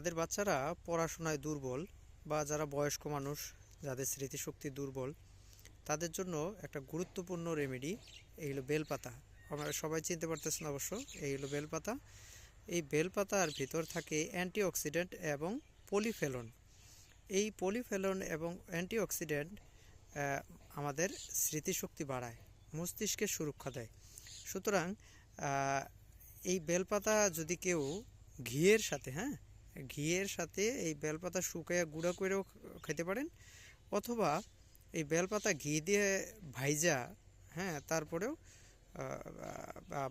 যাদের বাচ্চারা পড়াশোনায় দুর্বল বা যারা বয়স্ক মানুষ, যাদের স্মৃতিশক্তি দুর্বল, তাদের জন্য একটা গুরুত্বপূর্ণ রেমেডি এই হলো বেলপাতা। আমরা সবাই চিনতে পারতেছেন অবশ্য, এই হলো বেলপাতা। এই বেলপাতার ভিতর থাকে অ্যান্টিঅক্সিডেন্ট এবং পলিফেনল। এই পলিফেনল এবং অ্যান্টিঅক্সিডেন্ট আমাদের স্মৃতিশক্তি বাড়ায়, মস্তিষ্কের সুরক্ষা দেয়। সুতরাং এই বেলপাতা যদি কেউ ঘিয়ের সাথে এই বেলপাতা শুকাইয়া গুঁড়া করেও খেতে পারেন, অথবা এই বেলপাতা ঘি দিয়ে ভাইজা তারপরেও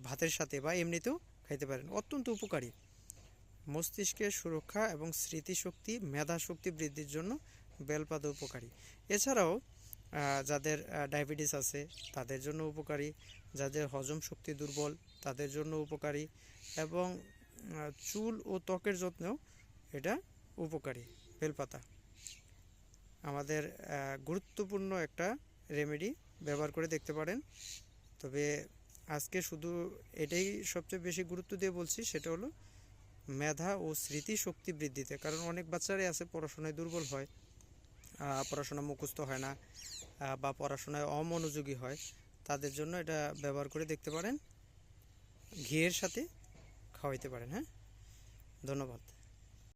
ভাতের সাথে বা এমনিতেও খাইতে পারেন। অত্যন্ত উপকারী, মস্তিষ্কের সুরক্ষা এবং স্মৃতিশক্তি, মেধা শক্তি বৃদ্ধির জন্য বেলপাতা উপকারী। এছাড়াও যাদের ডায়াবেটিস আছে তাদের জন্য উপকারী, যাদের হজম শক্তি দুর্বল তাদের জন্য উপকারী, এবং চুল ও ত্বকের যত্নেও এটা উপকারী। বেলপাতা আমাদের গুরুত্বপূর্ণ একটা রেমেডি, ব্যবহার করে দেখতে পারেন। তবে আজকে শুধু এটাই সবচেয়ে বেশি গুরুত্ব দিয়ে বলছি, সেটা হলো মেধা ও স্মৃতিশক্তি বৃদ্ধিতে। কারণ অনেক বাচ্চারাই আছে পড়াশোনায় দুর্বল হয়, পড়াশোনা মুখস্থ হয় না, বা পড়াশোনায় অমনোযোগী হয়, তাদের জন্য এটা ব্যবহার করে দেখতে পারেন। ঘিয়ের সাথে খাওয়াইতে পারেন। ধন্যবাদ।